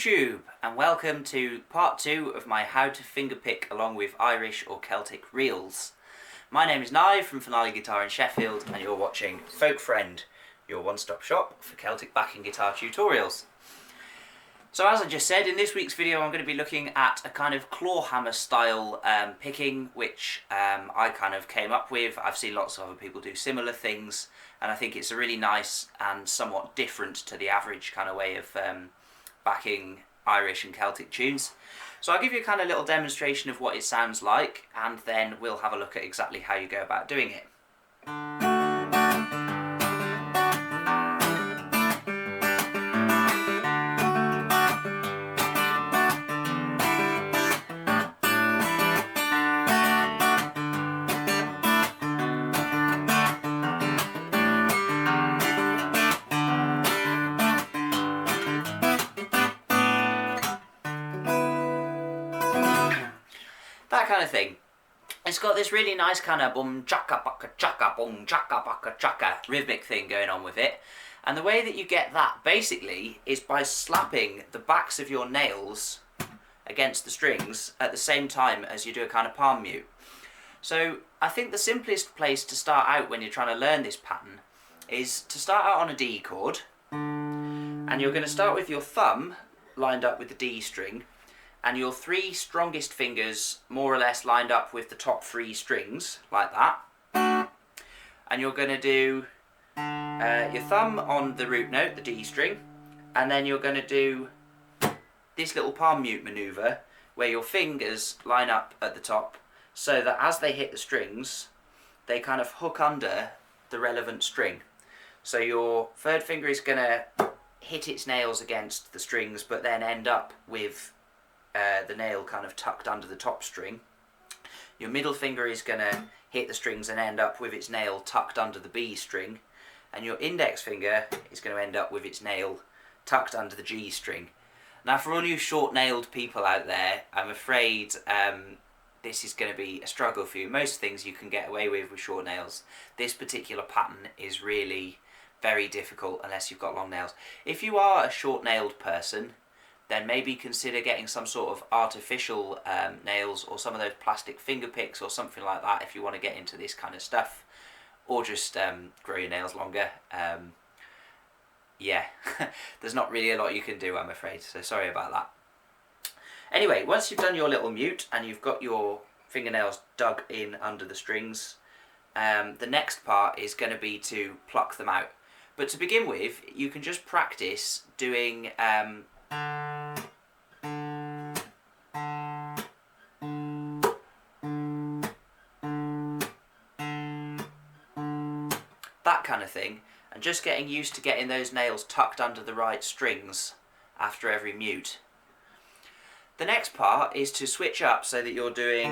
YouTube, and welcome to part 2 of my how to fingerpick along with Irish or Celtic reels. My name is Nive from Finale Guitar in Sheffield, and you're watching Folk Friend, your one-stop shop for Celtic backing guitar tutorials. So as I just said, in this week's video I'm going to be looking at a kind of clawhammer style picking, which I kind of came up with. I've seen lots of other people do similar things, and I think it's a really nice and somewhat different to the average kind of way of backing Irish and Celtic tunes. So I'll give you a kind of little demonstration of what it sounds like, and then we'll have a look at exactly how you go about doing it. That kind of thing. It's got this really nice kind of boom chaka baka chaka boom chaka baka chaka rhythmic thing going on with it. And the way that you get that basically is by slapping the backs of your nails against the strings at the same time as you do a kind of palm mute. So I think the simplest place to start out when you're trying to learn this pattern is to start out on a D chord, and you're going to start with your thumb lined up with the D string, and your 3 strongest fingers more or less lined up with the top 3 strings, like that. And you're going to do your thumb on the root note, the D string, and then you're going to do this little palm mute manoeuvre where your fingers line up at the top so that as they hit the strings, they kind of hook under the relevant string. So your third finger is going to hit its nails against the strings, but then end up with the nail kind of tucked under the top string. Your middle finger is going to hit the strings and end up with its nail tucked under the B string, and your index finger is going to end up with its nail tucked under the G string. Now for all you short-nailed people out there, I'm afraid this is going to be a struggle for you. Most things you can get away with short nails. This particular pattern is really very difficult unless you've got long nails. If you are a short-nailed person, then maybe consider getting some sort of artificial nails or some of those plastic finger picks or something like that if you want to get into this kind of stuff. Or just grow your nails longer. Yeah, there's not really a lot you can do, I'm afraid, so sorry about that. Anyway, once you've done your little mute and you've got your fingernails dug in under the strings, the next part is going to be to pluck them out. But to begin with, you can just practice doing that kind of thing, and just getting used to getting those nails tucked under the right strings after every mute. The next part is to switch up so that you're doing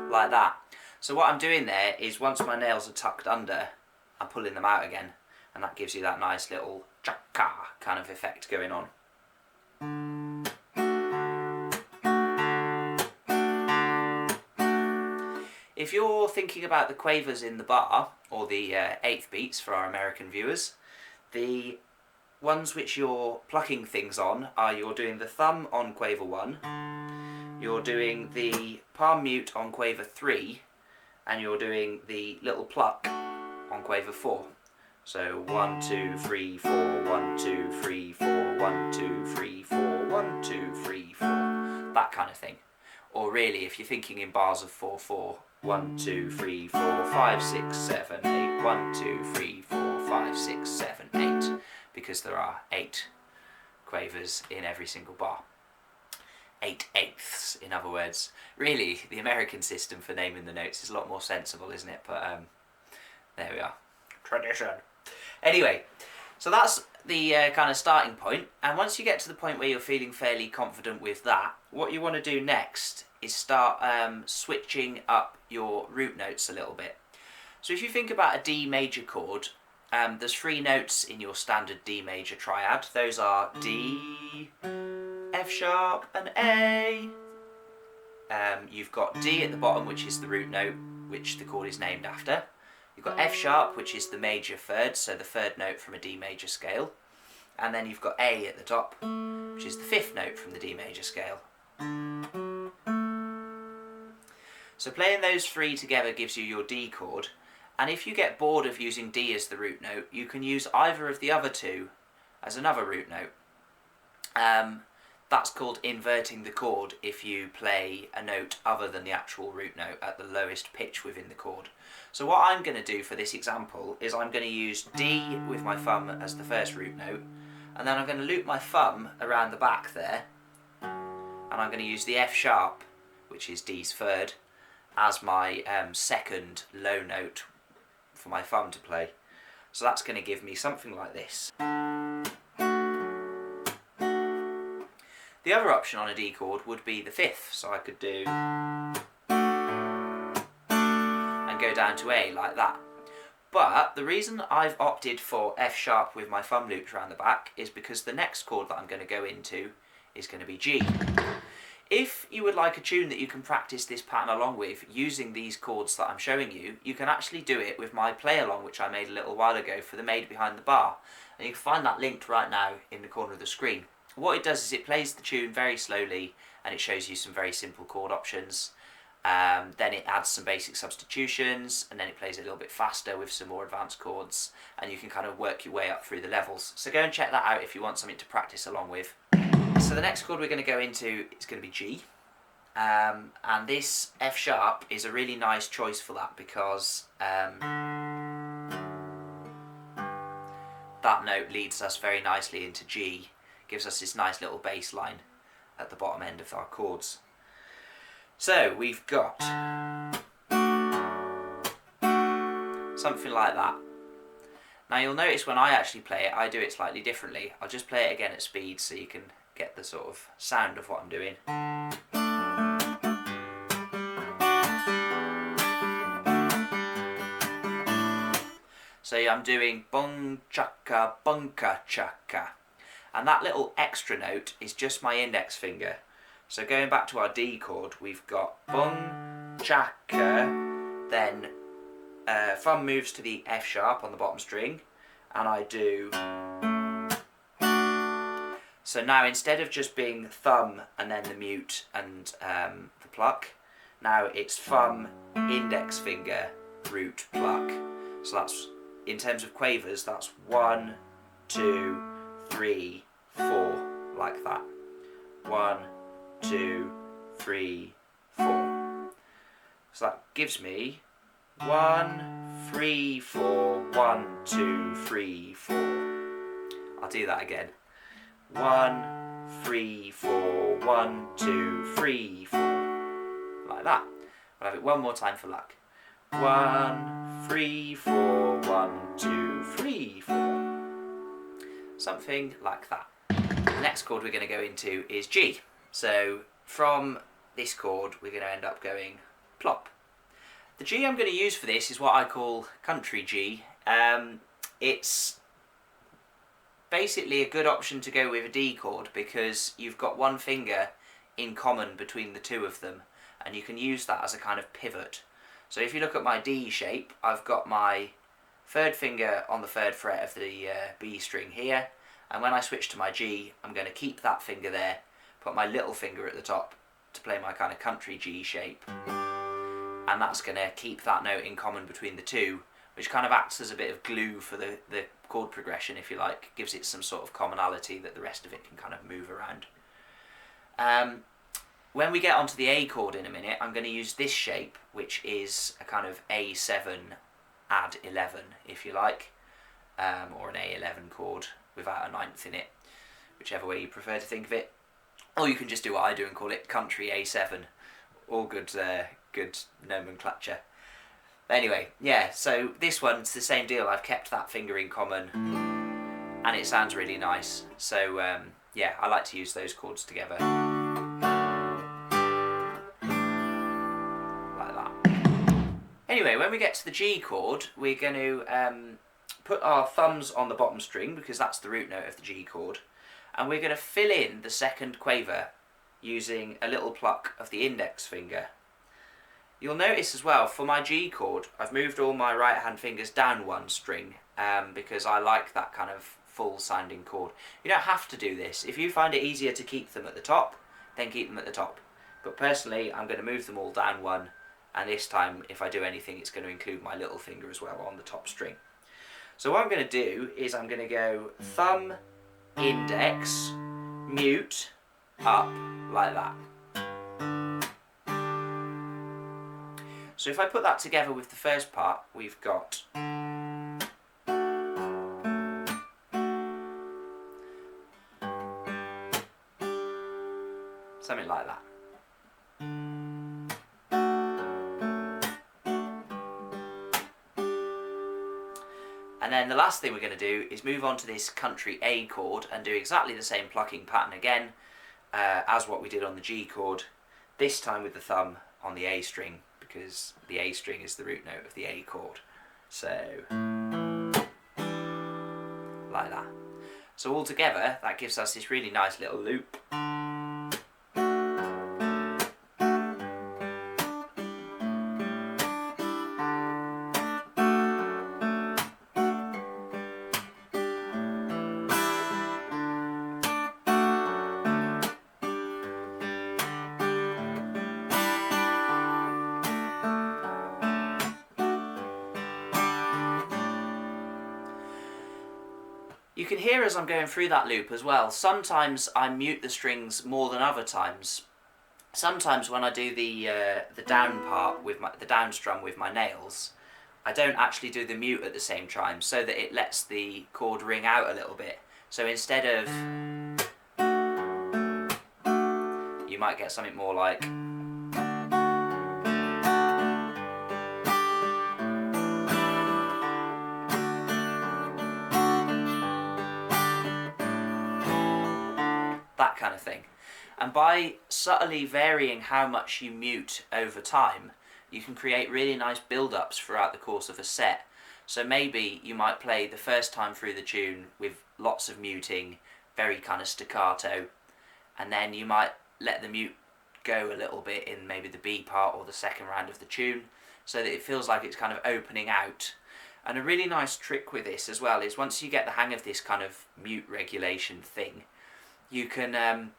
like that. So what I'm doing there is once my nails are tucked under, I'm pulling them out again, and that gives you that nice little chaka kind of effect going on. If you're thinking about the quavers in the bar, or the 8th beats for our American viewers, the ones which you're plucking things on are you're doing the thumb on quaver 1, you're doing the palm mute on quaver 3, and you're doing the little pluck on quaver 4. So 1, 2, 3, 4, 1, 2, 3, 4, 1, 2, 3, 4, 1, 2, 3, 4, that kind of thing. Or really, if you're thinking in bars of 4, 4, 1, 2, 3, 4, 5, 6, 7, 8, 1, 2, 3, 4, 5, 6, 7, 8, because there are 8 quavers in every single bar. 8/8ths, in other words. Really, the American system for naming the notes is a lot more sensible, isn't it? But there we are. Tradition. Anyway, so that's the kind of starting point, and once you get to the point where you're feeling fairly confident with that, what you want to do next is start switching up your root notes a little bit. So if you think about a D major chord, there's 3 notes in your standard D major triad. Those are D, F sharp and A. you've got D at the bottom, which is the root note, which the chord is named after. You've got F sharp, which is the major third, so the third note from a D major scale. And then you've got A at the top, which is the fifth note from the D major scale. So playing those three together gives you your D chord, and if you get bored of using D as the root note, you can use either of the other two as another root note. That's called inverting the chord if you play a note other than the actual root note at the lowest pitch within the chord. So what I'm going to do for this example is I'm going to use D with my thumb as the first root note, and then I'm going to loop my thumb around the back there, and I'm going to use the F sharp, which is D's third, as my second low note for my thumb to play. So that's going to give me something like this. The other option on a D chord would be the fifth, so I could do and go down to A like that. But the reason I've opted for F sharp with my thumb looped around the back is because the next chord that I'm going to go into is going to be G. If you would like a tune that you can practice this pattern along with using these chords that I'm showing you, you can actually do it with my play along, which I made a little while ago for the Maid Behind the Bar, and you can find that linked right now in the corner of the screen. What it does is it plays the tune very slowly and it shows you some very simple chord options. Then it adds some basic substitutions, and then it plays a little bit faster with some more advanced chords, and you can kind of work your way up through the levels. So go and check that out if you want something to practice along with. So the next chord we're going to go into is going to be G, and this F sharp is a really nice choice for that because that note leads us very nicely into G, gives us this nice little bass line at the bottom end of our chords. So we've got something like that. Now you'll notice when I actually play it, I do it slightly differently. I'll just play it again at speed so you can get the sort of sound of what I'm doing. So I'm doing bung chaka bunka chaka, and that little extra note is just my index finger. So going back to our D chord, we've got bung chaka, then thumb moves to the F sharp on the bottom string, and I do. So now instead of just being thumb and then the mute and the pluck, now it's thumb, index finger, root, pluck. So that's, in terms of quavers, that's 1, 2, 3, 4, like that. 1, 2, 3, 4. So that gives me 1, 3, 4, 1, 2, 3, 4. I'll do that again. 1, 3, 4, 1, 2, 3, 4. Like that. I'll have it one more time for luck. 1, 3, 4, 1, 2, 3, 4. Something like that. The next chord we're going to go into is G. So from this chord we're going to end up going plop. The G I'm going to use for this is what I call country G. It's basically a good option to go with a D chord because you've got one finger in common between the two of them, and you can use that as a kind of pivot. So if you look at my D shape, I've got my third finger on the third fret of the B string here, and when I switch to my G, I'm going to keep that finger there, put my little finger at the top to play my kind of country G shape, and that's going to keep that note in common between the two, which kind of acts as a bit of glue for the chord progression, if you like, gives it some sort of commonality that the rest of it can kind of move around. When we get onto the A chord in a minute, I'm going to use this shape, which is a kind of A7 add 11, if you like, or an A11 chord without a ninth in it, whichever way you prefer to think of it. Or you can just do what I do and call it country A7. All good, good nomenclature. Anyway, yeah, so this one's the same deal. I've kept that finger in common, and it sounds really nice. So, yeah, I like to use those chords together. Like that. Anyway, when we get to the G chord, we're going to put our thumbs on the bottom string, because that's the root note of the G chord, and we're going to fill in the second quaver using a little pluck of the index finger. You'll notice as well, for my G chord, I've moved all my right hand fingers down one string because I like that kind of full sounding chord. You don't have to do this. If you find it easier to keep them at the top, then keep them at the top. But personally, I'm going to move them all down one, and this time, if I do anything, it's going to include my little finger as well on the top string. So what I'm going to do is I'm going to go thumb, index, mute, up, like that. So if I put that together with the first part, we've got something like that. And then the last thing we're going to do is move on to this country A chord and do exactly the same plucking pattern again as what we did on the G chord, this time with the thumb on the A string, because the A string is the root note of the A chord. So, like that. So all together, that gives us this really nice little loop. You can hear as I'm going through that loop as well, sometimes I mute the strings more than other times. Sometimes when I do the down part with the down strum with my nails, I don't actually do the mute at the same time, so that it lets the chord ring out a little bit. So instead of, you might get something more like, that kind of thing. And by subtly varying how much you mute over time, you can create really nice build-ups throughout the course of a set. So maybe you might play the first time through the tune with lots of muting, very kind of staccato, and then you might let the mute go a little bit in maybe the B part or the second round of the tune, so that it feels like it's kind of opening out. And a really nice trick with this as well is once you get the hang of this kind of mute regulation thing, you can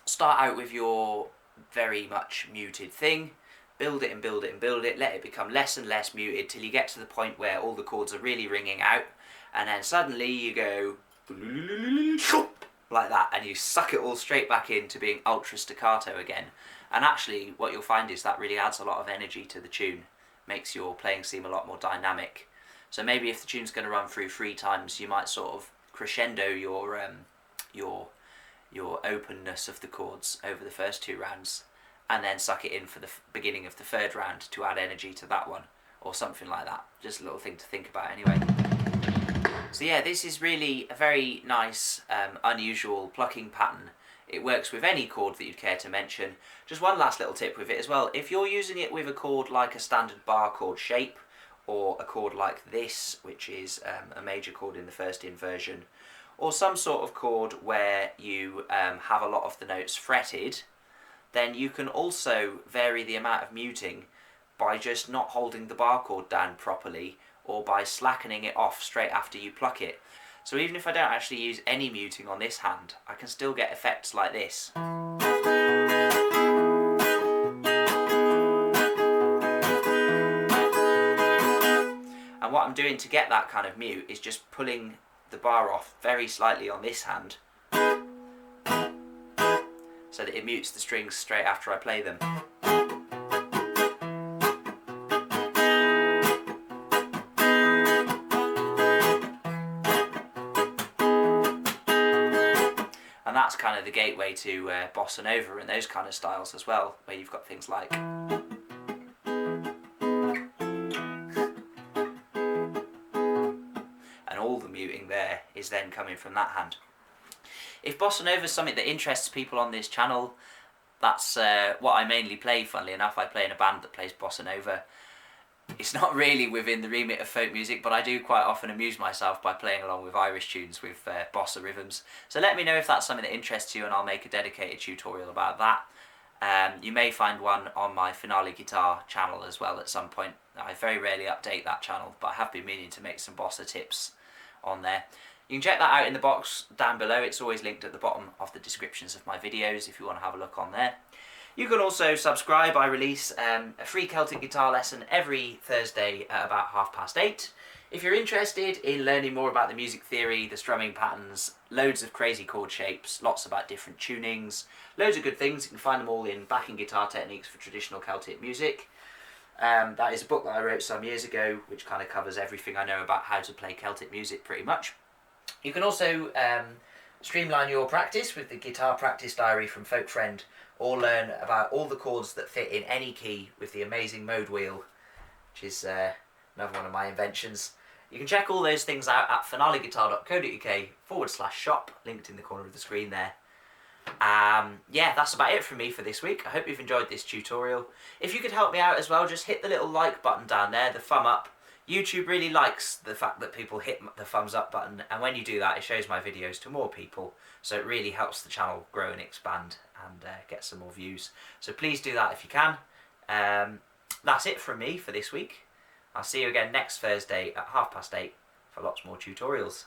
start out with your very much muted thing, build it and build it and build it, let it become less and less muted till you get to the point where all the chords are really ringing out, and then suddenly you go like that and you suck it all straight back into being ultra staccato again. And actually what you'll find is that really adds a lot of energy to the tune, makes your playing seem a lot more dynamic. So maybe if the tune's going to run through 3 times, you might sort of crescendo your openness of the chords over the first 2 rounds, and then suck it in for the beginning of the 3rd round to add energy to that one, or something like that. Just a little thing to think about anyway. So yeah, this is really a very nice, unusual plucking pattern. It works with any chord that you'd care to mention. Just one last little tip with it as well. If you're using it with a chord like a standard bar chord shape, or a chord like this, which is a major chord in the first inversion, or some sort of chord where you have a lot of the notes fretted, then you can also vary the amount of muting by just not holding the bar chord down properly, or by slackening it off straight after you pluck it. So even if I don't actually use any muting on this hand, I can still get effects like this. And what I'm doing to get that kind of mute is just pulling the bar off very slightly on this hand, so that it mutes the strings straight after I play them. And that's kind of the gateway to bossa nova and those kind of styles as well, where you've got things like, all the muting there is then coming from that hand. If bossa nova is something that interests people on this channel, that's what I mainly play, funnily enough. I play in a band that plays bossa nova. it's not really within the remit of folk music, but I do quite often amuse myself by playing along with Irish tunes with bossa rhythms. So let me know if that's something that interests you, and I'll make a dedicated tutorial about that. You may find one on my Finale Guitar channel as well at some point. I very rarely update that channel, but I have been meaning to make some bossa tips on there. You can check that out in the box down below. It's always linked at the bottom of the descriptions of my videos if you want to have a look on there. You can also subscribe. I release a free Celtic guitar lesson every Thursday at about 8:30. If you're interested in learning more about the music theory, the strumming patterns, loads of crazy chord shapes, lots about different tunings, loads of good things, you can find them all in Backing Guitar Techniques for Traditional Celtic Music. That is a book that I wrote some years ago, which kind of covers everything I know about how to play Celtic music pretty much. You can also streamline your practice with the Guitar Practice Diary from Folk Friend, or learn about all the chords that fit in any key with the amazing mode wheel, which is another one of my inventions. You can check all those things out at finaleguitar.co.uk/shop, linked in the corner of the screen there. Yeah, that's about it from me for this week. I hope you've enjoyed this tutorial. If you could help me out as well, just hit the little like button down there, the thumb up. YouTube really likes the fact that people hit the thumbs up button, and when you do that, it shows my videos to more people, so it really helps the channel grow and expand and get some more views. So please do that if you can. That's it from me for this week. I'll see you again next Thursday at 8:30 for lots more tutorials.